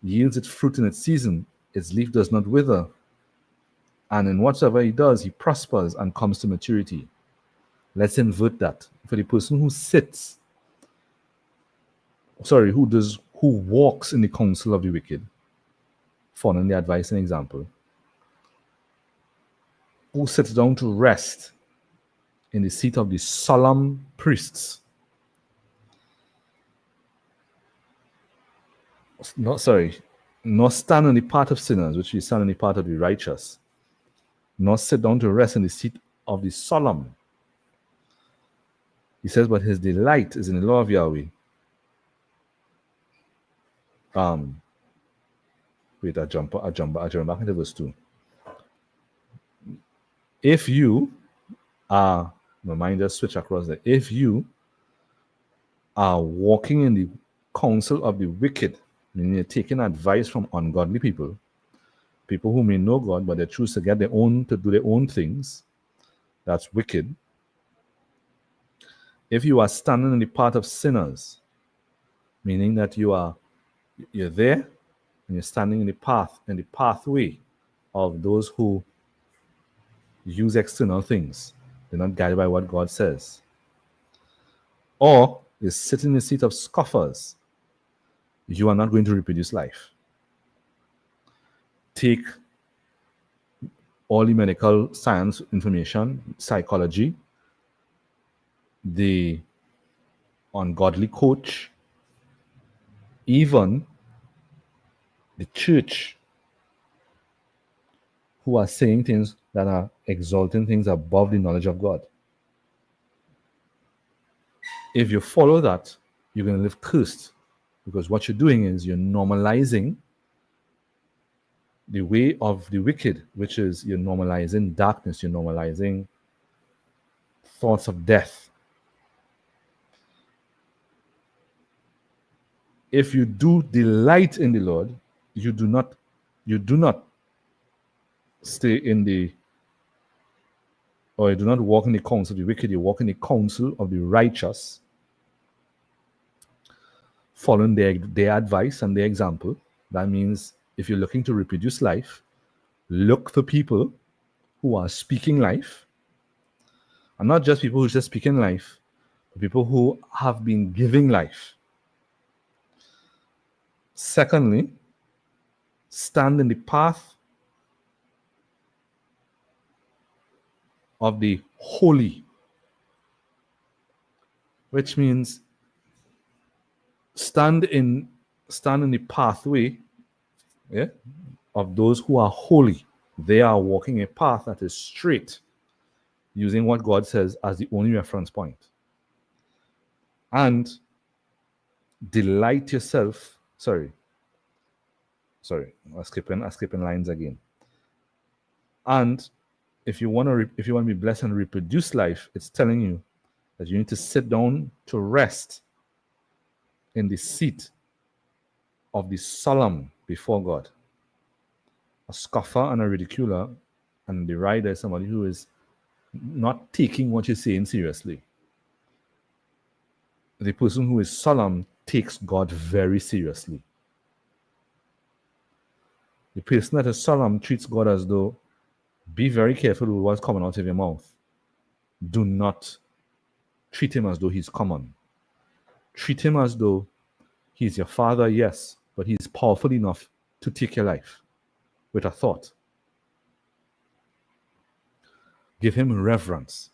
yields its fruit in its season. Its leaf does not wither. And in whatsoever he does, he prospers and comes to maturity. Let's invert that. For the person who who walks in the counsel of the wicked, following the advice and example, who sits down to rest in the seat of the solemn priests. Nor stand on the part of sinners, which is stand on the part of the righteous, nor sit down to rest in the seat of the solemn. He says, but his delight is in the law of Yahweh. Wait, I jump back into verse 2. If you are, my mind just switch across there. If you are walking in the counsel of the wicked, meaning you're taking advice from ungodly people who may know God, but they choose to do their own things, that's wicked. If you are standing in the path of sinners, meaning that you're there and you're standing in the pathway of those who use external things. They're not guided by what God says. Or you sit in the seat of scoffers. You are not going to reproduce life. Take all the medical science information, psychology, the ungodly coach, even the church, who are saying things that are exalting things above the knowledge of God. If you follow that, you're going to live cursed, because what you're doing is you're normalizing the way of the wicked, which is you're normalizing darkness, you're normalizing thoughts of death. If you do delight in the Lord, you do not stay in the, or you do not walk in the counsel of the wicked, you walk in the counsel of the righteous, following their advice and their example. That means if you're looking to reproduce life, look for people who are speaking life, and not just people who are just speaking life, but people who have been giving life. Secondly, stand in the path of the holy, which means stand in the pathway, yeah, of those who are holy. They are walking a path that is straight, using what God says as the only reference point. And delight yourself. Sorry. I'm skipping lines again. And if you want to be blessed and reproduce life, it's telling you that you need to sit down to rest in the seat of the solemn before God. A scoffer and a ridiculer and the rider is somebody who is not taking what you're saying seriously. The person who is solemn takes God very seriously. The person that is solemn treats God as though, be very careful with what's coming out of your mouth. Do not treat him as though he's common. Treat him as though he's your father, yes, but he's powerful enough to take your life with a thought. Give him reverence.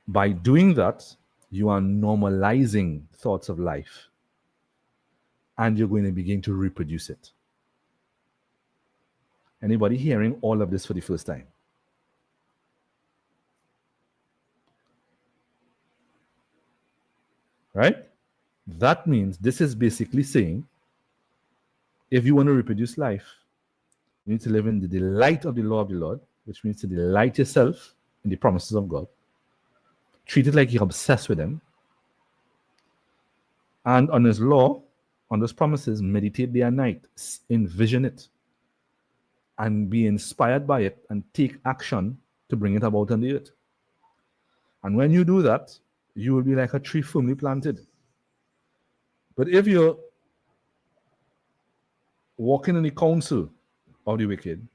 By doing that, you are normalizing thoughts of life, and you're going to begin to reproduce it. Anybody hearing all of this for the first time? Right? That means this is basically saying, if you want to reproduce life, you need to live in the delight of the law of the Lord, which means to delight yourself in the promises of God. Treat it like you're obsessed with them. And on his law, on those promises, meditate day and night, envision it, and be inspired by it, and take action to bring it about on the earth. And when you do that, you will be like a tree firmly planted. But if you're walking in the counsel of the wicked,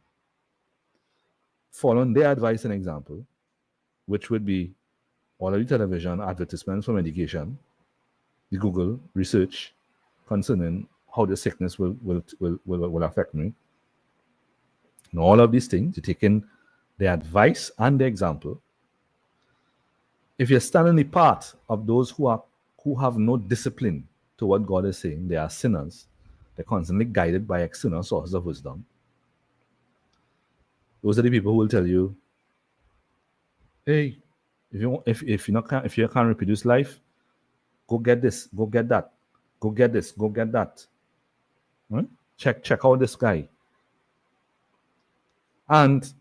following their advice and example, which would be all of the television advertisements for medication, the Google research concerning how the sickness will affect me, and all of these things, you're taking the advice and the example. If you're standing the path of those who have no discipline to what God is saying, they are sinners. They're constantly guided by external sources of wisdom. Those are the people who will tell you, hey, if you can't reproduce life, go get this, go get that, go get this, go get that. Right? Check out this guy. And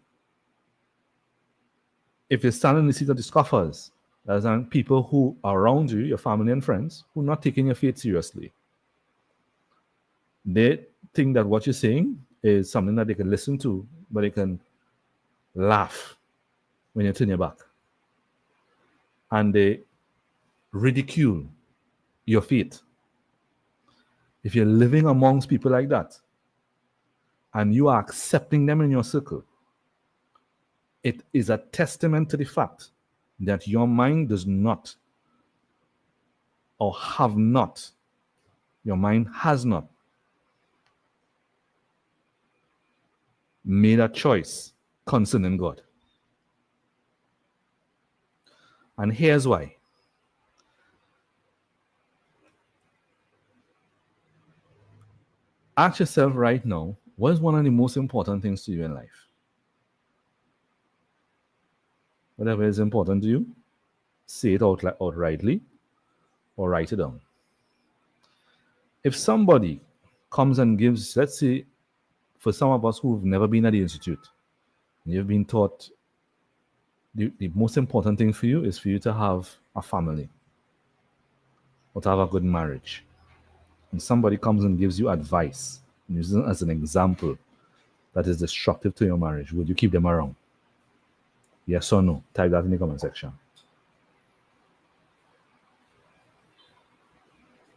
if you stand in the seat of the scoffers, that's people who are around you, your family and friends, who are not taking your faith seriously. They think that what you're saying is something that they can listen to, but they can laugh when you turn your back. And they ridicule your faith. If you're living amongst people like that and you are accepting them in your circle, it is a testament to the fact that your mind does not or have not, your mind has not made a choice concerning God. And here's why. Ask yourself right now, what is one of the most important things to you in life? Whatever is important to you, say it outrightly or write it down. If somebody comes and gives, let's say, for some of us who've never been at the institute, and you've been taught the most important thing for you is for you to have a family or to have a good marriage. And somebody comes and gives you advice, and uses it as an example that is destructive to your marriage, would you keep them around? Yes or no? Type that in the comment section.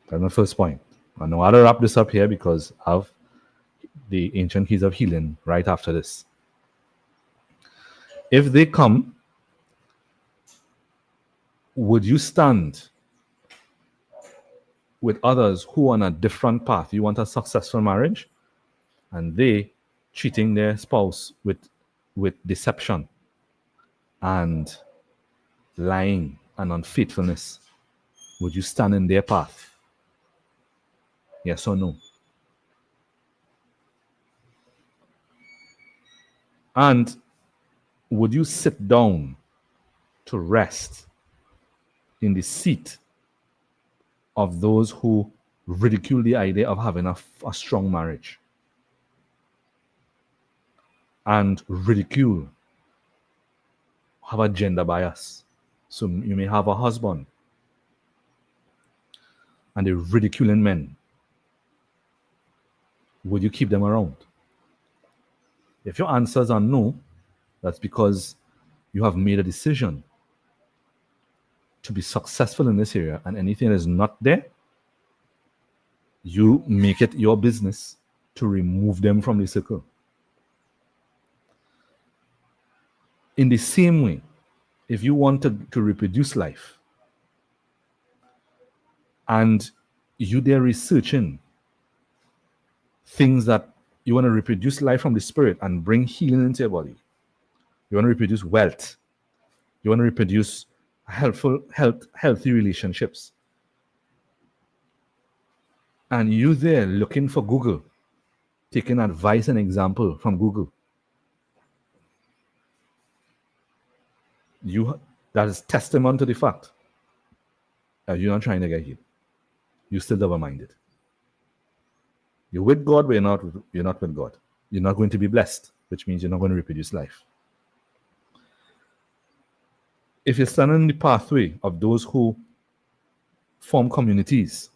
That's my first point. I know how to wrap this up here because of the ancient keys of healing right after this. If they come, would you stand with others who are on a different path? You want a successful marriage, and they cheating their spouse with deception and lying and unfaithfulness. Would you stand in their path? Yes or no? And would you sit down to rest in the seat of those who ridicule the idea of having a strong marriage and ridicule, have a gender bias? So you may have a husband and they're ridiculing men. Would you keep them around? If your answers are no, that's because you have made a decision to be successful in this area, and anything that is not there, you make it your business to remove them from the circle. In the same way, if you want to reproduce life and you there researching things that you want to reproduce life from the spirit and bring healing into your body, you want to reproduce wealth, you want to reproduce healthy relationships, and you there looking for Google, taking advice and example from Google, that is testament to the fact that you're not trying to get healed. You're still double-minded. You're with God, but you're not with God. You're not going to be blessed, which means you're not going to reproduce life. If you're standing in the pathway of those who form communities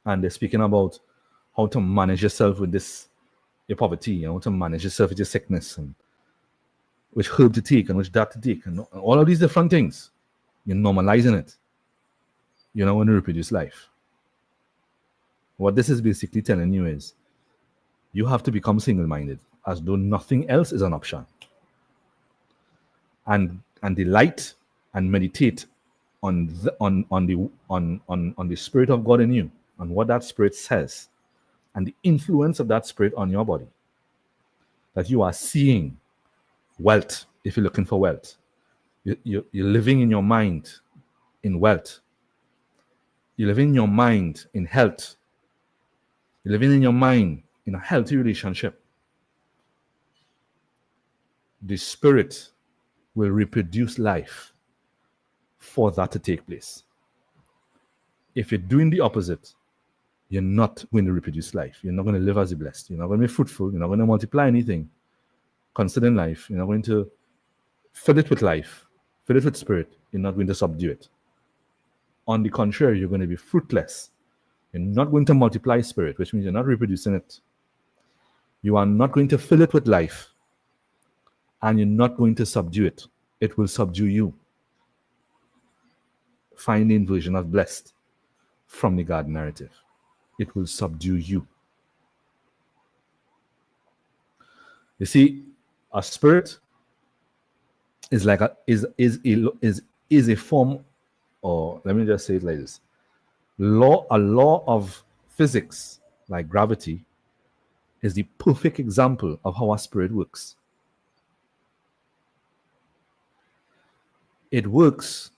and they're speaking about how to manage yourself with your poverty, how to manage yourself with your sickness, and which herb to take and which that to take, and all of these different things, you're normalizing it. You're not going to reproduce life. What this is basically telling you is you have to become single-minded, as though nothing else is an option. And delight and meditate on the Spirit of God in you, and what that Spirit says, and the influence of that Spirit on your body. That you are seeing wealth if you're looking for wealth. You're living in your mind in wealth. You're living in your mind in health. You're living in your mind in a healthy relationship. The Spirit will reproduce life for that to take place. If you're doing the opposite, you're not going to reproduce life. You're not going to live as a blessed. You're not going to be fruitful. You're not going to multiply anything concerning life. You're not going to fill it with life, fill it with spirit. You're not going to subdue it. On the contrary, you're going to be fruitless. You're not going to multiply spirit, which means you're not reproducing it. You are not going to fill it with life, and you're not going to subdue it. It will subdue you. Find the inversion of blessed. from the God narrative. It will subdue you. You see, a spirit is like is a form, or let me just say it like this: a law of physics, like gravity, is the perfect example of how a spirit works. It works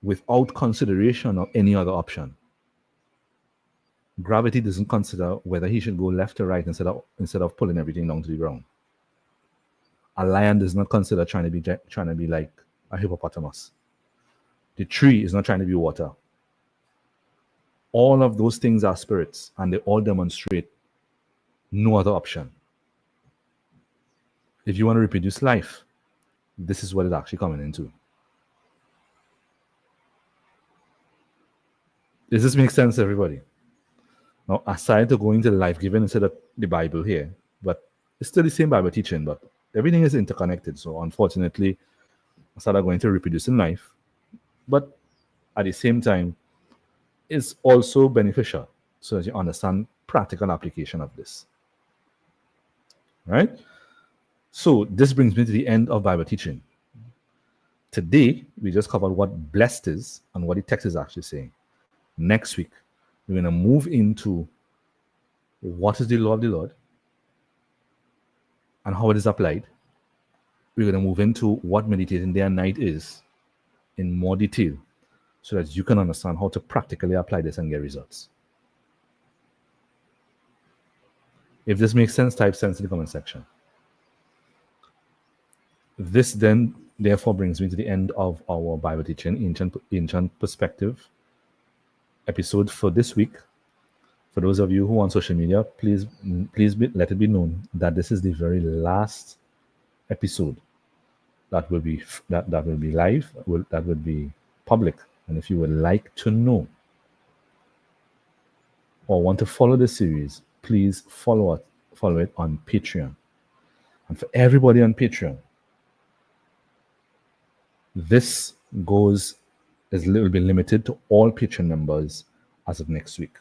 without consideration of any other option. Gravity doesn't consider whether he should go left or right instead of pulling everything down to the ground. A lion does not consider trying to be like a hippopotamus. The tree is not trying to be water. All of those things are spirits, and they all demonstrate no other option. If you want to reproduce life, this is what it's actually coming into. Does this make sense, everybody? Now, aside to going to the life given instead of the Bible here, but it's still the same Bible teaching, but everything is interconnected. So, unfortunately, I started going to reproducing life, but at the same time, it's also beneficial so that you understand practical application of this. Right? So, this brings me to the end of Bible teaching. Today, we just covered what blessed is and what the text is actually saying. Next week, we're going to move into what is the law of the Lord and how it is applied. We're going to move into what meditating day and night is in more detail so that you can understand how to practically apply this and get results. If this makes sense, type sense in the comment section. This then therefore brings me to the end of our Bible teaching, ancient perspective episode for this week. For those of you who are on social media, please let it be known that this is the very last episode that will be live, that will be public. And if you would like to know or want to follow the series, please follow it on Patreon. And for everybody on Patreon, this will be limited to all Patreon members as of next week.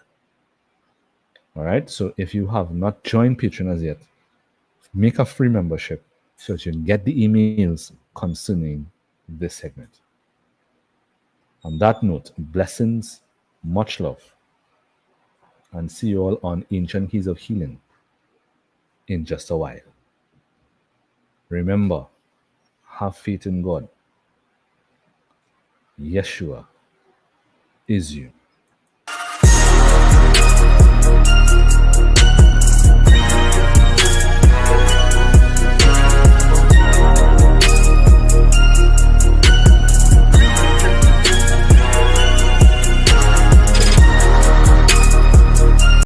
All right. So if you have not joined Patreon as yet, make a free membership so that you can get the emails concerning this segment. On that note, blessings, much love, and see you all on Ancient Keys of Healing in just a while. Remember, have faith in God. Yeshua is you.